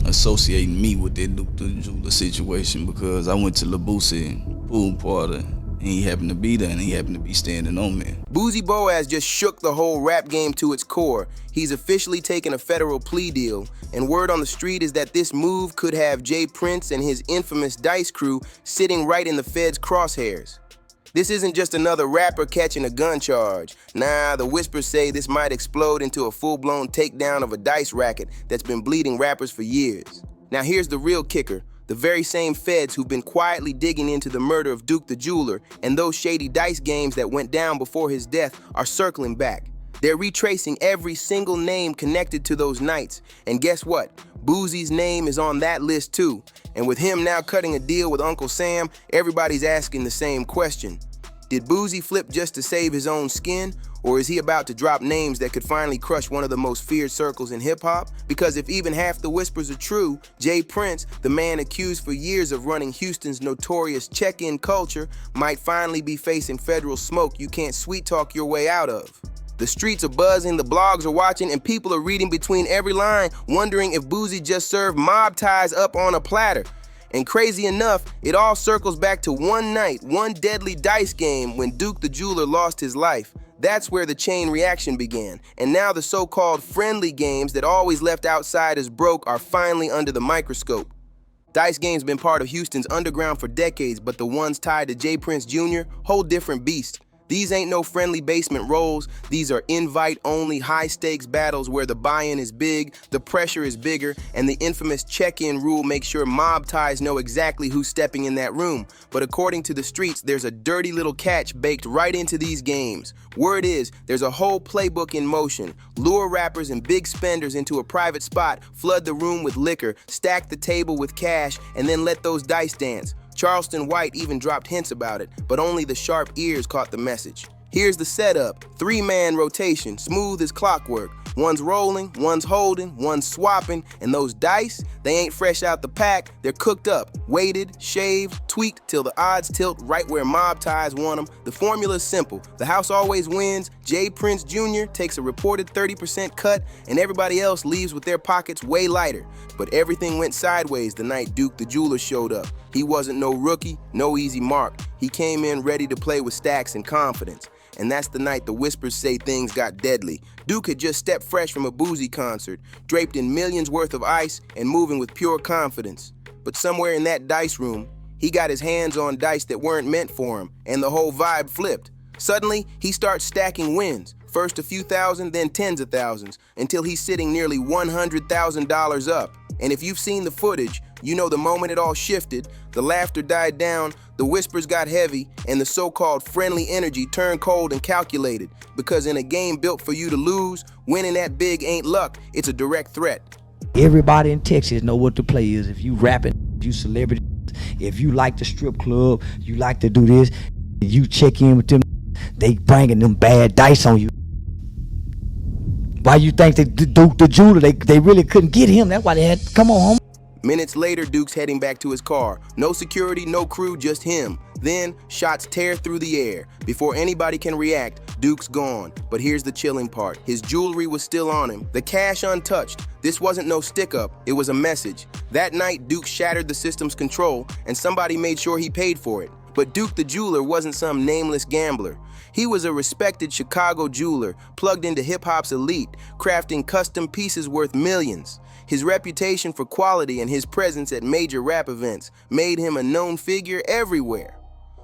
associating me with that Duke the Jeweler situation because I went to the Boosie pool party and he happened to be there and he happened to be standing on me. Boosie Boaz just shook the whole rap game to its core. He's officially taken a federal plea deal, and word on the street is that this move could have Jay Prince and his infamous Dice crew sitting right in the feds' crosshairs. This isn't just another rapper catching a gun charge. Nah, the whispers say this might explode into a full-blown takedown of a dice racket that's been bleeding rappers for years. Now here's the real kicker. The very same feds who've been quietly digging into the murder of Duke the Jeweler and those shady dice games that went down before his death are circling back. They're retracing every single name connected to those nights. And guess what? Boosie's name is on that list too. And with him now cutting a deal with Uncle Sam, everybody's asking the same question. Did Boosie flip just to save his own skin? Or is he about to drop names that could finally crush one of the most feared circles in hip-hop? Because if even half the whispers are true, Jay Prince, the man accused for years of running Houston's notorious check-in culture, might finally be facing federal smoke you can't sweet-talk your way out of. The streets are buzzing, the blogs are watching, and people are reading between every line, wondering if Boosie just served mob ties up on a platter. And crazy enough, it all circles back to one night, one deadly dice game when Duke the Jeweler lost his life. That's where the chain reaction began. And now the so-called friendly games that always left outsiders broke are finally under the microscope. Dice games been part of Houston's underground for decades, but the ones tied to Jay Prince Jr., whole different beast. These ain't no friendly basement rolls. These are invite-only high-stakes battles where the buy-in is big, the pressure is bigger, and the infamous check-in rule makes sure mob ties know exactly who's stepping in that room. But according to the streets, there's a dirty little catch baked right into these games. Word is, there's a whole playbook in motion. Lure rappers and big spenders into a private spot, flood the room with liquor, stack the table with cash, and then let those dice dance. Charleston White even dropped hints about it, but only the sharp ears caught the message. Here's the setup, 3-man rotation, smooth as clockwork. One's rolling, one's holding, one's swapping, and those dice, they ain't fresh out the pack, they're cooked up, weighted, shaved, tweaked till the odds tilt right where mob ties want them. The formula's simple, the house always wins, Jay Prince Jr. takes a reported 30% cut, and everybody else leaves with their pockets way lighter. But everything went sideways the night Duke the Jeweler showed up. He wasn't no rookie, no easy mark. He came in ready to play with stacks and confidence. And that's the night the whispers say things got deadly. Duke had just stepped fresh from a Boosie concert, draped in millions worth of ice and moving with pure confidence. But somewhere in that dice room, he got his hands on dice that weren't meant for him, and the whole vibe flipped. Suddenly, he starts stacking wins. First a few thousand, then tens of thousands, until he's sitting nearly $100,000 up. And if you've seen the footage, you know the moment it all shifted, the laughter died down, the whispers got heavy, and the so-called friendly energy turned cold and calculated. Because in a game built for you to lose, winning that big ain't luck, it's a direct threat. Everybody in Texas know what the play is. If you rapping, you celebrity, if you like the strip club, you like to do this, you check in with them, they bringing them bad dice on you. Why you think they Duke the Jeweler, they really couldn't get him? That's why they had to come on home. Minutes later, Duke's heading back to his car. No security, no crew, just him. Then, shots tear through the air. Before anybody can react, Duke's gone. But here's the chilling part. His jewelry was still on him, the cash untouched. This wasn't no stick-up, it was a message. That night, Duke shattered the system's control, and somebody made sure he paid for it. But Duke the Jeweler wasn't some nameless gambler. He was a respected Chicago jeweler, plugged into hip-hop's elite, crafting custom pieces worth millions. His reputation for quality and his presence at major rap events made him a known figure everywhere.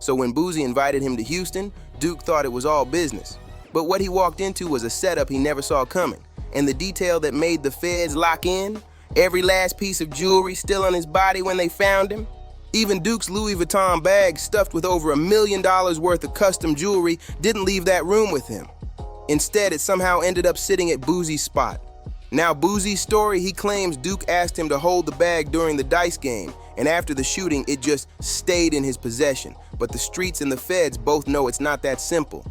So when Boosie invited him to Houston, Duke thought it was all business. But what he walked into was a setup he never saw coming. And the detail that made the feds lock in, every last piece of jewelry still on his body when they found him. Even Duke's Louis Vuitton bag, stuffed with over $1 million worth of custom jewelry, didn't leave that room with him. Instead, it somehow ended up sitting at Boosie's spot. Now, Boosie's story, he claims Duke asked him to hold the bag during the dice game, and after the shooting, it just stayed in his possession. But the streets and the feds both know it's not that simple.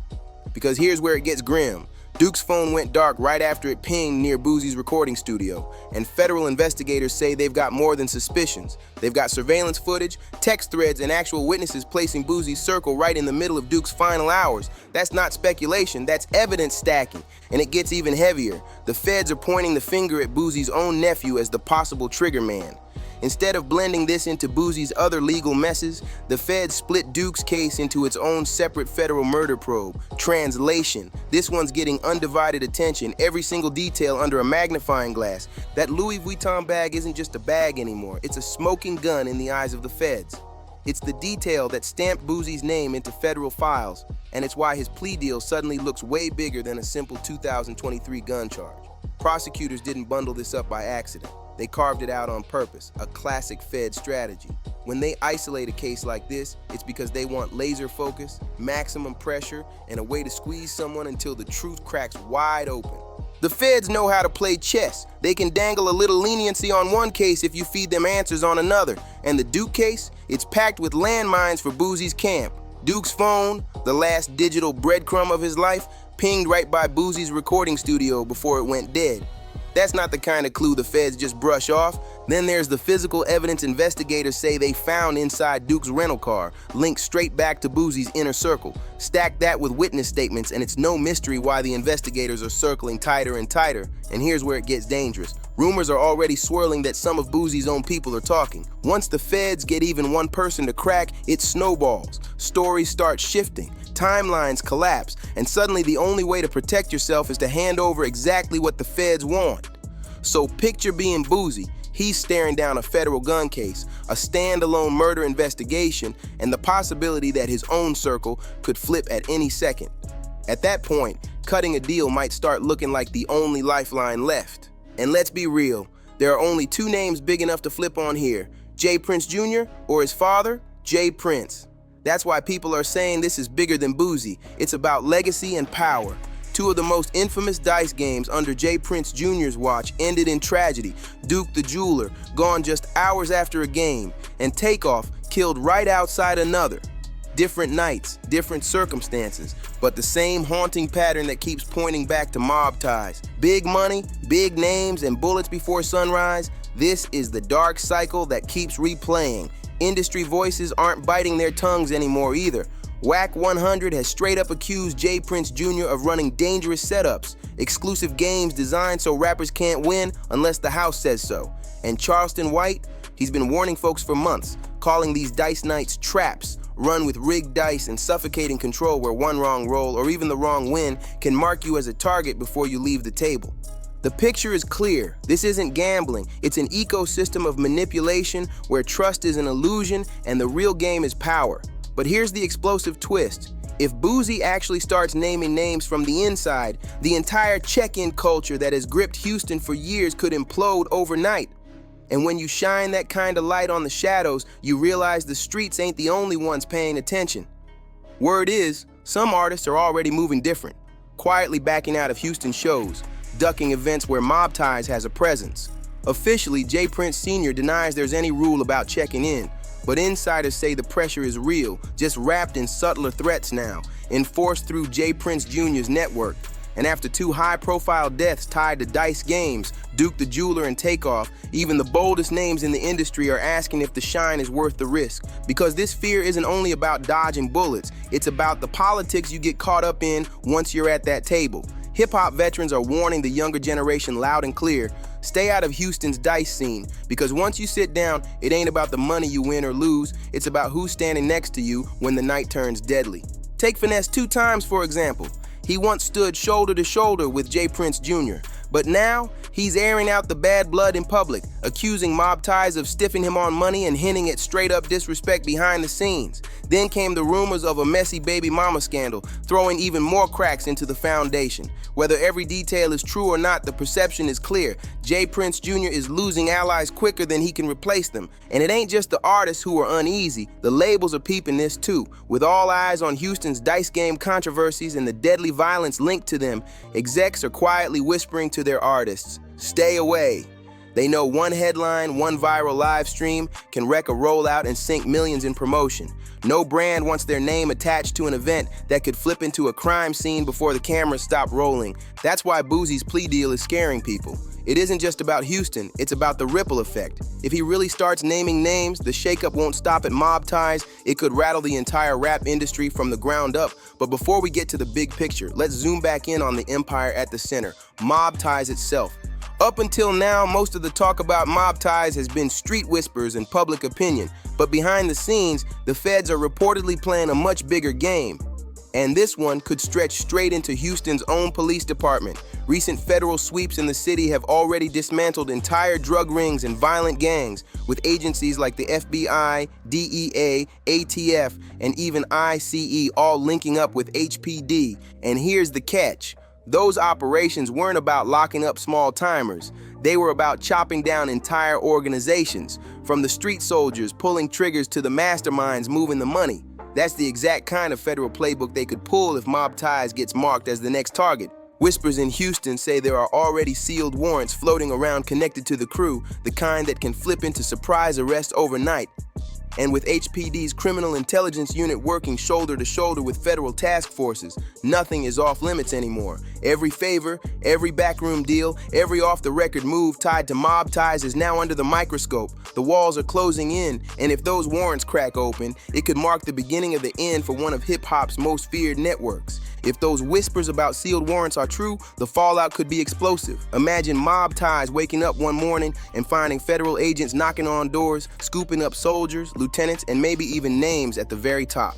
Because here's where it gets grim. Duke's phone went dark right after it pinged near Boosie's recording studio, and federal investigators say they've got more than suspicions. They've got surveillance footage, text threads, and actual witnesses placing Boosie's circle right in the middle of Duke's final hours. That's not speculation, that's evidence stacking, and it gets even heavier. The feds are pointing the finger at Boosie's own nephew as the possible trigger man. Instead of blending this into Boosie's other legal messes, the feds split Duke's case into its own separate federal murder probe. Translation: this one's getting undivided attention, every single detail under a magnifying glass. That Louis Vuitton bag isn't just a bag anymore, it's a smoking gun in the eyes of the feds. It's the detail that stamped Boosie's name into federal files, and it's why his plea deal suddenly looks way bigger than a simple 2023 gun charge. Prosecutors didn't bundle this up by accident. They carved it out on purpose, a classic Fed strategy. When they isolate a case like this, it's because they want laser focus, maximum pressure, and a way to squeeze someone until the truth cracks wide open. The feds know how to play chess. They can dangle a little leniency on one case if you feed them answers on another. And the Duke case, it's packed with landmines for Boosie's camp. Duke's phone, the last digital breadcrumb of his life, pinged right by Boosie's recording studio before it went dead. That's not the kind of clue the feds just brush off. Then there's the physical evidence investigators say they found inside Duke's rental car, linked straight back to Boosie's inner circle. Stack that with witness statements, and it's no mystery why the investigators are circling tighter and tighter. And here's where it gets dangerous. Rumors are already swirling that some of Boosie's own people are talking. Once the feds get even one person to crack, it snowballs. Stories start shifting. Timelines collapse, and suddenly the only way to protect yourself is to hand over exactly what the feds want. So picture being Boosie. He's staring down a federal gun case, a standalone murder investigation, and the possibility that his own circle could flip at any second. At that point, cutting a deal might start looking like the only lifeline left. And let's be real, there are only two names big enough to flip on here: J. Prince Jr. or his father, J. Prince. That's why people are saying this is bigger than Boosie. It's about legacy and power. Two of the most infamous dice games under J. Prince Jr.'s watch ended in tragedy. Duke the jeweler, gone just hours after a game, and Takeoff, killed right outside another. Different nights, different circumstances, but the same haunting pattern that keeps pointing back to mob ties. Big money, big names, and bullets before sunrise. This is the dark cycle that keeps replaying. Industry voices aren't biting their tongues anymore either. Whack 100 has straight up accused J. Prince Jr. of running dangerous setups, exclusive games designed so rappers can't win unless the house says so. And Charleston White, he's been warning folks for months, calling these dice nights traps, run with rigged dice and suffocating control where one wrong roll or even the wrong win can mark you as a target before you leave the table. The picture is clear. This isn't gambling. It's an ecosystem of manipulation where trust is an illusion and the real game is power. But here's the explosive twist. If Boosie actually starts naming names from the inside, the entire check-in culture that has gripped Houston for years could implode overnight. And when you shine that kind of light on the shadows, you realize the streets ain't the only ones paying attention. Word is, some artists are already moving different, quietly backing out of Houston shows, ducking events where mob ties has a presence. Officially, J. Prince Sr. denies there's any rule about checking in, but insiders say the pressure is real, just wrapped in subtler threats now, enforced through J. Prince Jr.'s network. And after two high-profile deaths tied to dice games, Duke the jeweler and Takeoff, even the boldest names in the industry are asking if the shine is worth the risk. Because this fear isn't only about dodging bullets, it's about the politics you get caught up in once you're at that table. Hip-hop veterans are warning the younger generation loud and clear, stay out of Houston's dice scene, because once you sit down, it ain't about the money you win or lose, it's about who's standing next to you when the night turns deadly. Take Finesse 2 Times, for example. He once stood shoulder to shoulder with J. Prince Jr., but now he's airing out the bad blood in public, accusing mob ties of stiffing him on money and hinting at straight-up disrespect behind the scenes. Then came the rumors of a messy baby mama scandal, throwing even more cracks into the foundation. Whether every detail is true or not, the perception is clear. J. Prince Jr. is losing allies quicker than he can replace them. And it ain't just the artists who are uneasy, the labels are peeping this too. With all eyes on Houston's dice game controversies and the deadly violence linked to them, execs are quietly whispering to their artists, stay away. They know one headline, one viral live stream can wreck a rollout and sink millions in promotion. No brand wants their name attached to an event that could flip into a crime scene before the cameras stop rolling. That's why Boosie's plea deal is scaring people. It isn't just about Houston, it's about the ripple effect. If he really starts naming names, the shakeup won't stop at mob ties. It could rattle the entire rap industry from the ground up. But before we get to the big picture, let's zoom back in on the empire at the center, mob ties itself. Up until now, most of the talk about mob ties has been street whispers and public opinion. But behind the scenes, the feds are reportedly playing a much bigger game. And this one could stretch straight into Houston's own police department. Recent federal sweeps in the city have already dismantled entire drug rings and violent gangs, with agencies like the FBI, DEA, ATF, and even ICE all linking up with HPD. And here's the catch. Those operations weren't about locking up small-timers. They were about chopping down entire organizations, from the street soldiers pulling triggers to the masterminds moving the money. That's the exact kind of federal playbook they could pull if mob ties gets marked as the next target. Whispers in Houston say there are already sealed warrants floating around connected to the crew, the kind that can flip into surprise arrest overnight. And with HPD's criminal intelligence unit working shoulder to shoulder with federal task forces, nothing is off limits anymore. Every favor, every backroom deal, every off-the-record move tied to mob ties is now under the microscope. The walls are closing in, and if those warrants crack open, it could mark the beginning of the end for one of hip-hop's most feared networks. If those whispers about sealed warrants are true, the fallout could be explosive. Imagine mob ties waking up one morning and finding federal agents knocking on doors, scooping up soldiers, lieutenants, and maybe even names at the very top.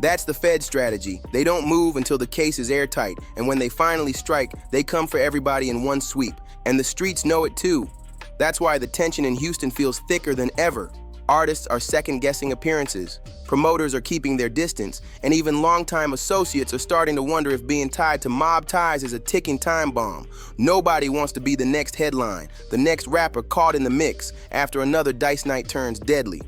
That's the Fed strategy. They don't move until the case is airtight, and when they finally strike, they come for everybody in one sweep. And the streets know it too. That's why the tension in Houston feels thicker than ever. Artists are second-guessing appearances. Promoters are keeping their distance, and even longtime associates are starting to wonder if being tied to mob ties is a ticking time bomb. Nobody wants to be the next headline, the next rapper caught in the mix after another dice night turns deadly.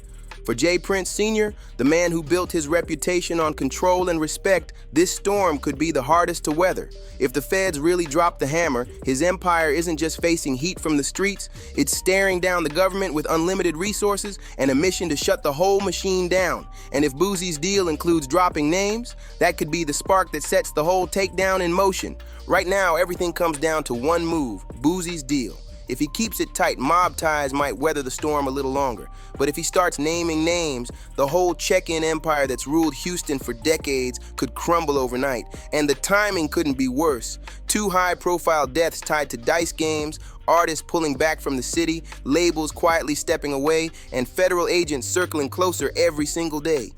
For J. Prince Sr., the man who built his reputation on control and respect, this storm could be the hardest to weather. If the feds really drop the hammer, his empire isn't just facing heat from the streets, it's staring down the government with unlimited resources and a mission to shut the whole machine down. And if Boosie's deal includes dropping names, that could be the spark that sets the whole takedown in motion. Right now, everything comes down to one move, Boosie's deal. If he keeps it tight, mob ties might weather the storm a little longer. But if he starts naming names, the whole check-in empire that's ruled Houston for decades could crumble overnight. And the timing couldn't be worse. 2 high-profile deaths tied to dice games, artists pulling back from the city, labels quietly stepping away, and federal agents circling closer every single day.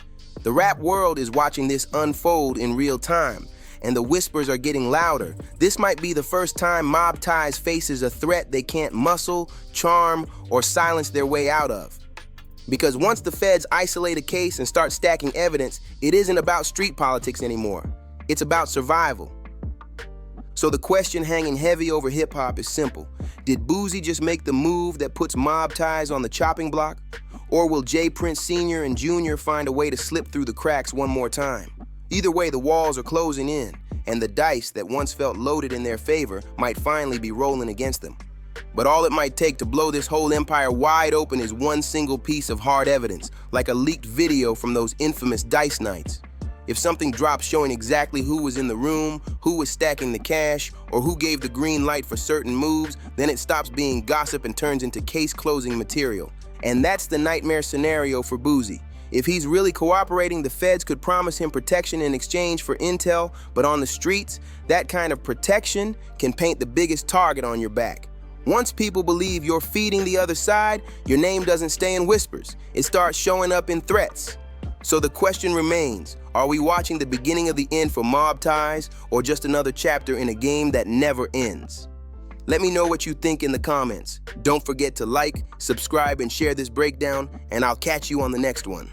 The rap world is watching this unfold in real time. And the whispers are getting louder. This might be the first time mob ties faces a threat they can't muscle, charm, or silence their way out of. Because once the feds isolate a case and start stacking evidence, it isn't about street politics anymore. It's about survival. So the question hanging heavy over hip-hop is simple. Did Boosie just make the move that puts mob ties on the chopping block? Or will J. Prince Sr. and Jr. find a way to slip through the cracks one more time? Either way, the walls are closing in, and the dice that once felt loaded in their favor might finally be rolling against them. But all it might take to blow this whole empire wide open is one single piece of hard evidence, like a leaked video from those infamous dice nights. If something drops showing exactly who was in the room, who was stacking the cash, or who gave the green light for certain moves, then it stops being gossip and turns into case-closing material. And that's the nightmare scenario for Boosie. If he's really cooperating, the feds could promise him protection in exchange for intel, but on the streets, that kind of protection can paint the biggest target on your back. Once people believe you're feeding the other side, your name doesn't stay in whispers. It starts showing up in threats. So the question remains, are we watching the beginning of the end for mob ties, or just another chapter in a game that never ends? Let me know what you think in the comments. Don't forget to like, subscribe, and share this breakdown, and I'll catch you on the next one.